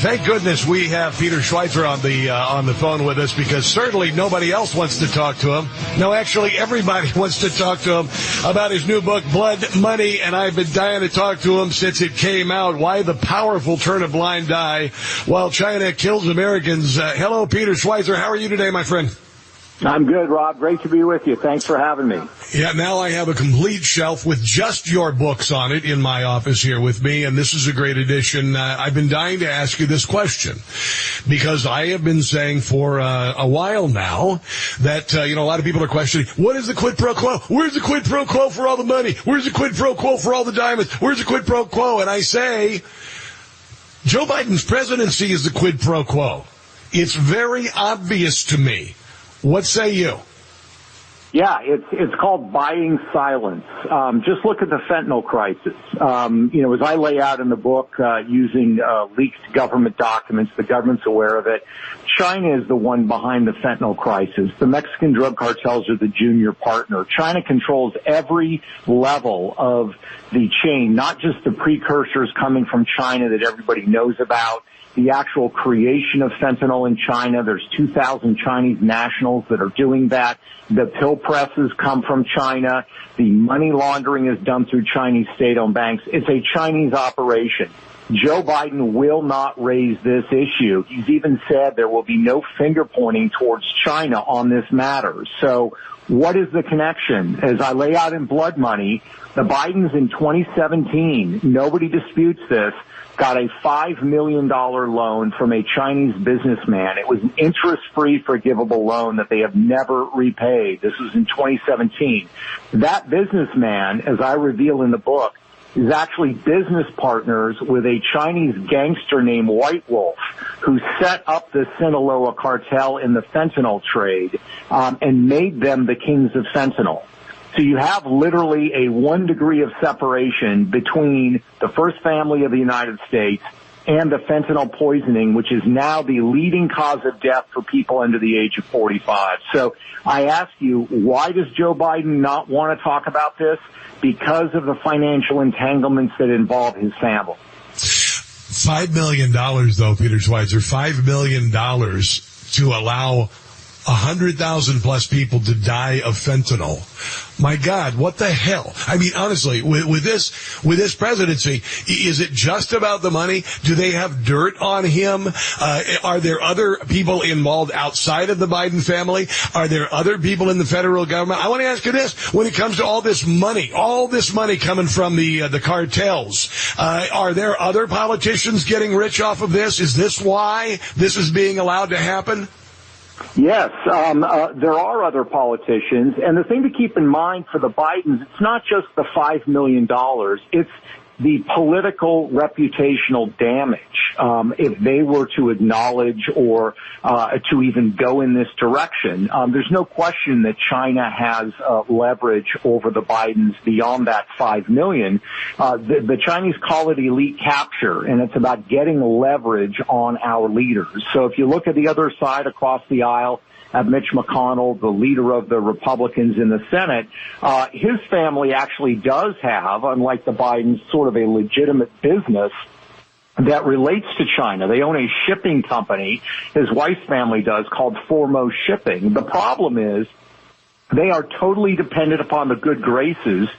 Thank goodness we have Peter Schweizer on the phone with us, because certainly nobody else wants to talk to him. No, actually everybody wants to talk to him about his new book, Blood Money, and I've been dying to talk to him since it came out. Why the powerful turn a blind eye while China kills Americans. Hello, Peter Schweizer. How are you today, my friend? I'm good, Rob. Great to be with you. Thanks for having me. Yeah, now I have a complete shelf with just your books on it in my office here with me, and this is a great addition. I've been dying to ask you this question, because I have been saying for a while now that, a lot of people are questioning, what is the quid pro quo? Where's the quid pro quo for all the money? Where's the quid pro quo for all the diamonds? Where's the quid pro quo? And I say, Joe Biden's presidency is the quid pro quo. It's very obvious to me. What say you? Yeah, it's called buying silence. Just look at the fentanyl crisis. As I lay out in the book, using leaked government documents, the government's aware of it. China is the one behind the fentanyl crisis. The Mexican drug cartels are the junior partner. China controls every level of the chain, not just the precursors coming from China that everybody knows about. The actual creation of fentanyl in China. There's 2,000 Chinese nationals that are doing that. The pill presses come from China. The money laundering is done through Chinese state-owned banks. It's a Chinese operation. Joe Biden will not raise this issue. He's even said there will be no finger pointing towards China on this matter. So what is the connection? As I lay out in Blood Money, the Bidens in 2017, nobody disputes this, got a $5 million loan from a Chinese businessman. It was an interest-free forgivable loan that they have never repaid. This was in 2017. That businessman, as I reveal in the book, is actually business partners with a Chinese gangster named White Wolf, who set up the Sinaloa cartel in the fentanyl trade, and made them the kings of fentanyl. So you have literally a 1 degree of separation between the first family of the United States and the fentanyl poisoning, which is now the leading cause of death for people under the age of 45. So I ask you, why does Joe Biden not want to talk about this? Because of the financial entanglements that involve his family. $5 million, though, Peter Schweizer, $5 million to allow 100,000 plus people to die of fentanyl. My God, what the hell? I mean, honestly, with this presidency, is it just about the money? Do they have dirt on him? Are there other people involved outside of the Biden family? Are there other people in the federal government? I want to ask you this. When it comes to all this money coming from the cartels, are there other politicians getting rich off of this? Is this why this is being allowed to happen? Yes, there are other politicians, and the thing to keep in mind for the Bidens, it's not just the $5 million, it's the political reputational damage if they were to acknowledge or to even go in this direction. There's no question that China has leverage over the Bidens beyond that $5 million. The Chinese call it elite capture, and it's about getting leverage on our leaders. So if you look at the other side across the aisle, at Mitch McConnell, the leader of the Republicans in the Senate, his family actually does have, unlike the Bidens, sort of a legitimate business that relates to China. They own a shipping company, his wife's family does, called Foremost Shipping. The problem is they are totally dependent upon the good graces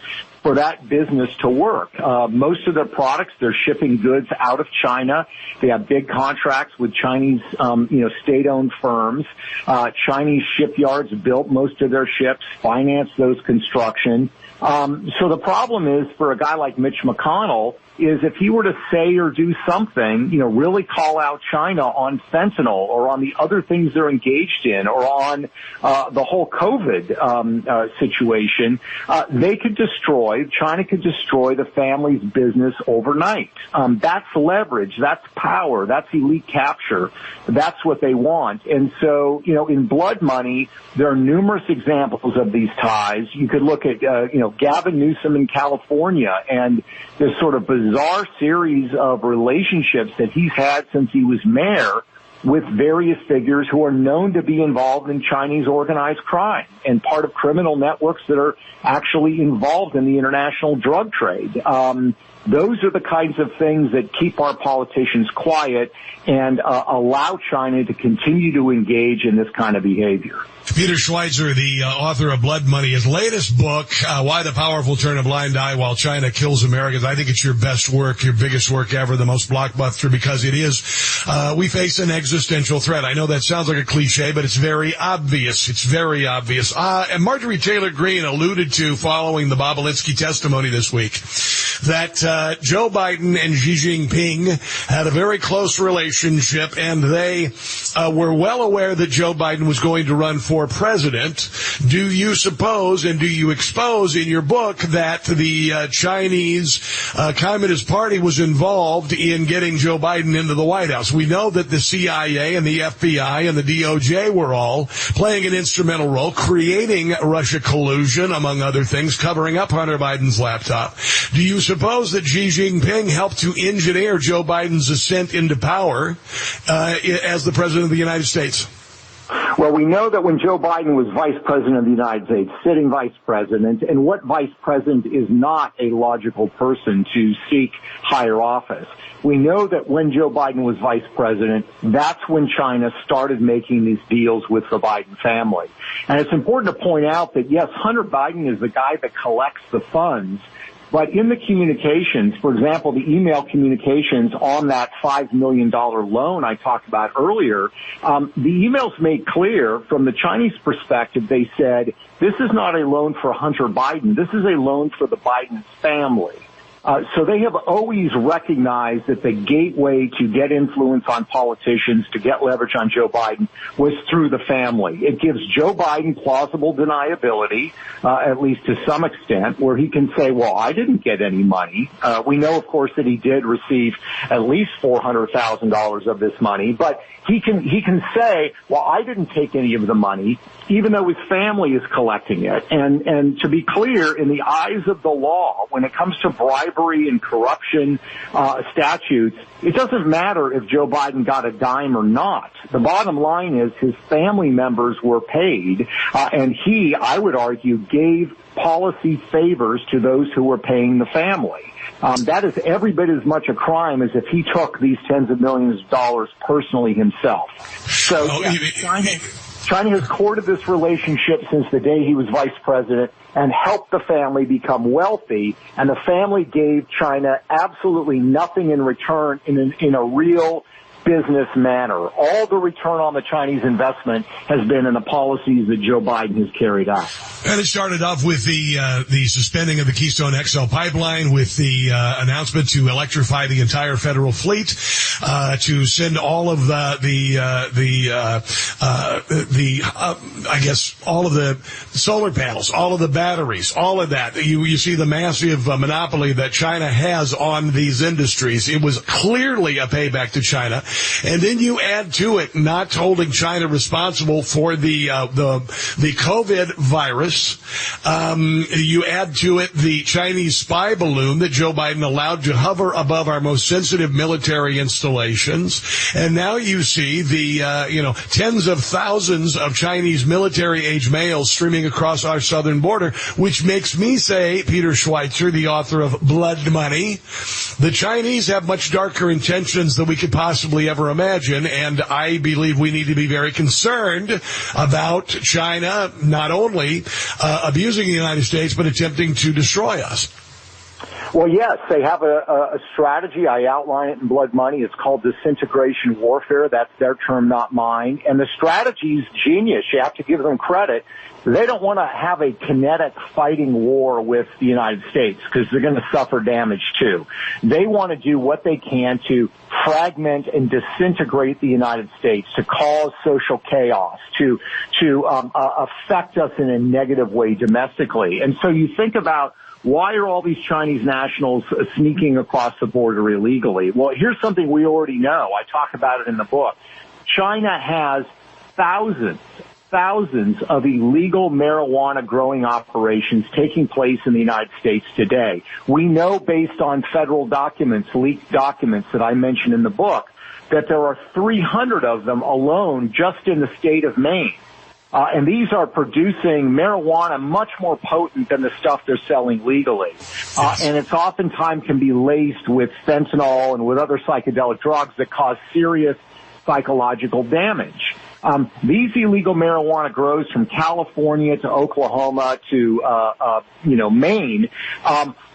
for that business to work. Most of their products, they're shipping goods out of China. They have big contracts with Chinese, state-owned firms. Chinese shipyards built most of their ships, finance those construction. So the problem is for a guy like Mitch McConnell is if he were to say or do something, really call out China on fentanyl or on the other things they're engaged in or on the whole COVID situation, China could destroy the family's business overnight. That's leverage. That's power. That's elite capture. That's what they want. And so, in Blood Money, there are numerous examples of these ties. You could look at, Gavin Newsom in California and this sort of bizarre series of relationships that he's had since he was mayor with various figures who are known to be involved in Chinese organized crime and part of criminal networks that are actually involved in the international drug trade. Those are the kinds of things that keep our politicians quiet and allow China to continue to engage in this kind of behavior. Peter Schweizer, the author of Blood Money, his latest book, Why the Powerful Turn a Blind Eye While China Kills Americans. I think it's your best work, your biggest work ever, the most blockbuster, because it is, we face an existential threat. I know that sounds like a cliche, but it's very obvious. It's very obvious. And Marjorie Taylor Greene alluded to, following the Bobulinski testimony this week, that Joe Biden and Xi Jinping had a very close relationship, and they were well aware that Joe Biden was going to run for president. Do you suppose and do you expose in your book that the Chinese Communist Party was involved in getting Joe Biden into the White House? We know that the CIA and the FBI and the DOJ were all playing an instrumental role, creating Russia collusion, among other things, covering up Hunter Biden's laptop. Do you suppose that Xi Jinping helped to engineer Joe Biden's ascent into power as the president of the United States? Well, we know that when Joe Biden was vice president of the United States, sitting vice president, and what vice president is not a logical person to seek higher office. We know that when Joe Biden was vice president, that's when China started making these deals with the Biden family. And it's important to point out that, yes, Hunter Biden is the guy that collects the funds. But in the communications, for example, the email communications on that $5 million loan I talked about earlier, the emails made clear from the Chinese perspective, they said, this is not a loan for Hunter Biden. This is a loan for the Biden family. So they have always recognized that the gateway to get influence on politicians, to get leverage on Joe Biden, was through the family. It gives Joe Biden plausible deniability, at least to some extent, where he can say, well, I didn't get any money. We know, of course, that he did receive at least $400,000 of this money, but he can say, well, I didn't take any of the money, even though his family is collecting it. And to be clear, in the eyes of the law, when it comes to bribery and corruption statutes, it doesn't matter if Joe Biden got a dime or not. The bottom line is his family members were paid, and he, I would argue, gave policy favors to those who were paying the family. That is every bit as much a crime as if he took these tens of millions of dollars personally himself. So China has courted this relationship since the day he was vice president and helped the family become wealthy, and the family gave China absolutely nothing in return in a real business manner. All the return on the Chinese investment has been in the policies that Joe Biden has carried out. And it started off with the suspending of the Keystone XL pipeline, with the announcement to electrify the entire federal fleet, to send all of I guess all of the solar panels, all of the batteries, all of that. You see the massive monopoly that China has on these industries. It was clearly a payback to China. And then you add to it not holding China responsible for the COVID virus. You add to it the Chinese spy balloon that Joe Biden allowed to hover above our most sensitive military installations. And now you see the, tens of thousands of Chinese military-age males streaming across our southern border, which makes me say, Peter Schweizer, the author of Blood Money, the Chinese have much darker intentions than we could possibly ever imagine, and I believe we need to be very concerned about China not only abusing the United States, but attempting to destroy us. Well, yes, they have a strategy. I outline it in Blood Money. It's called disintegration warfare. That's their term, not mine. And the strategy is genius. You have to give them credit. They don't want to have a kinetic fighting war with the United States because they're going to suffer damage too. They want to do what they can to fragment and disintegrate the United States, to cause social chaos, to affect us in a negative way domestically. And so you think about, why are all these Chinese nationals sneaking across the border illegally? Well, here's something we already know. I talk about it in the book. China has thousands of illegal marijuana growing operations taking place in the United States today. We know, based on federal documents, leaked documents that I mentioned in the book, that there are 300 of them alone just in the state of Maine. And these are producing marijuana much more potent than the stuff they're selling legally. And it's oftentimes can be laced with fentanyl and with other psychedelic drugs that cause serious psychological damage. These illegal marijuana grows from California to Oklahoma to, Maine,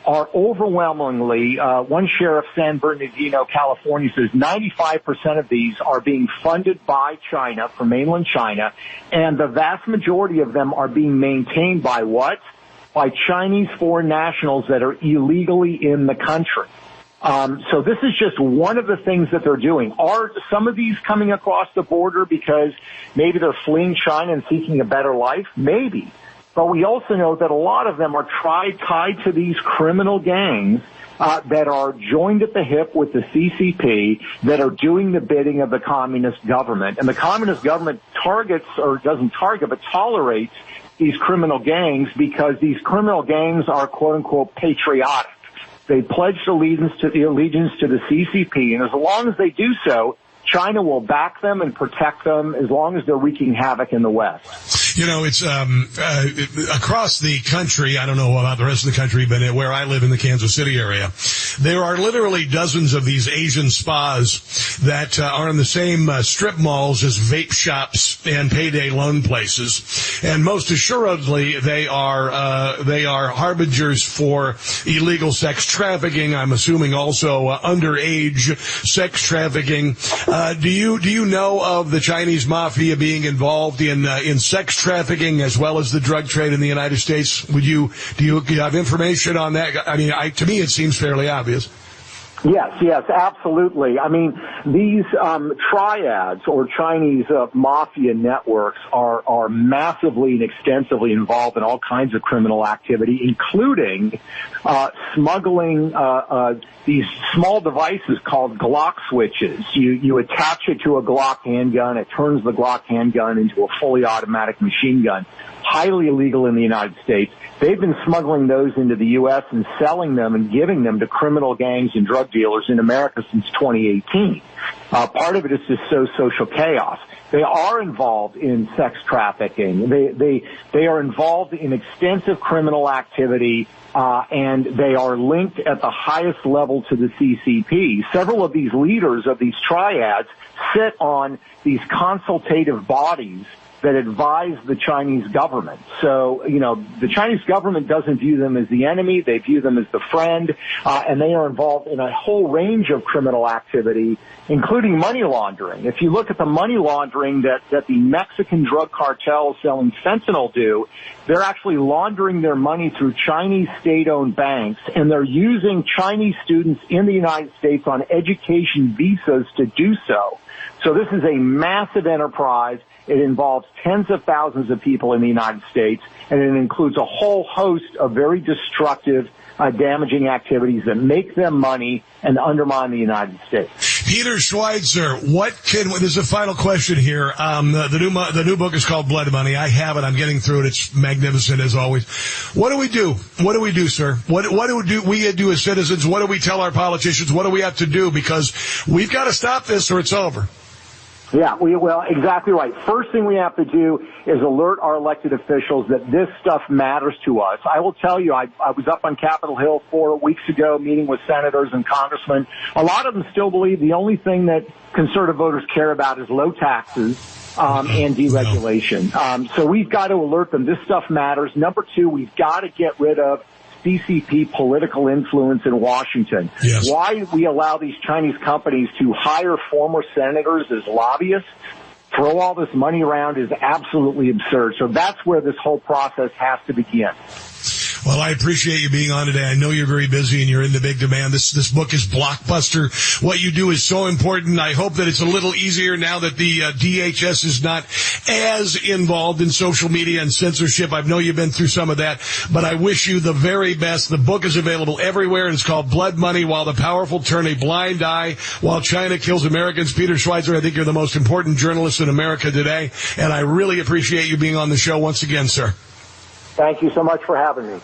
are overwhelmingly, one sheriff, San Bernardino, California, says 95% of these are being funded by China, from mainland China, and the vast majority of them are being maintained by what? By Chinese foreign nationals that are illegally in the country. So this is just one of the things that they're doing. Are some of these coming across the border because maybe they're fleeing China and seeking a better life? Maybe. But we also know that a lot of them are tied to these criminal gangs that are joined at the hip with the CCP, that are doing the bidding of the communist government. And the communist government tolerates these criminal gangs because these criminal gangs are, quote-unquote, patriotic. They pledged allegiance to the CCP, and as long as they do so, China will back them and protect them as long as they're wreaking havoc in the West. You know, it's across the country, I don't know about the rest of the country, but where I live in the Kansas City area, there are literally dozens of these Asian spas that are in the same strip malls as vape shops and payday loan places. And most assuredly, they are harbingers for illegal sex trafficking. I'm assuming also underage sex trafficking. Do you know of the Chinese mafia being involved in sex trafficking as well as the drug trade in the United States? Do you have information on that? I mean, to me, it seems fairly obvious. Yes, absolutely. I mean, these triads or Chinese mafia networks are massively and extensively involved in all kinds of criminal activity, including smuggling these small devices called Glock switches. You attach it to a Glock handgun. It turns the Glock handgun into a fully automatic machine gun. Highly illegal in the United States. They've been smuggling those into the U.S. and selling them and giving them to criminal gangs and drug dealers in America since 2018. Part of it is to sow social chaos. They are involved in sex trafficking. They are involved in extensive criminal activity, and they are linked at the highest level to the CCP. Several of these leaders of these triads sit on these consultative bodies that advise the Chinese government. So, the Chinese government doesn't view them as the enemy. They view them as the friend, and they are involved in a whole range of criminal activity, including money laundering. If you look at the money laundering that the Mexican drug cartels selling fentanyl do, they're actually laundering their money through Chinese state-owned banks, and they're using Chinese students in the United States on education visas to do so. So this is a massive enterprise. It involves tens of thousands of people in the United States, and it includes a whole host of very destructive, damaging activities that make them money and undermine the United States. Peter Schweizer, there's a final question here. The new book is called BloodMoney. I have it. I'm getting through it. It's magnificent as always. What do we do? What do we do, sir? What do we do as citizens? What do we tell our politicians? What do we have to do? Because we've got to stop this or it's over. Yeah, exactly right. First thing we have to do is alert our elected officials that this stuff matters to us. I will tell you, I was up on Capitol Hill 4 weeks ago meeting with senators and congressmen. A lot of them still believe the only thing that conservative voters care about is low taxes and deregulation. So we've got to alert them. This stuff matters. Number two, we've got to get rid of CCP political influence in Washington. Yes. Why we allow these Chinese companies to hire former senators as lobbyists, throw all this money around is absolutely absurd. So that's where this whole process has to begin. Well, I appreciate you being on today. I know you're very busy and you're in the big demand. This book is blockbuster. What you do is so important. I hope that it's a little easier now that the DHS is not as involved in social media and censorship. I know you've been through some of that, but I wish you the very best. The book is available everywhere, and it's called BloodMoney, While the Powerful Turn a Blind Eye While China Kills Americans. Peter Schweizer, I think you're the most important journalist in America today, and I really appreciate you being on the show once again, sir. Thank you so much for having me.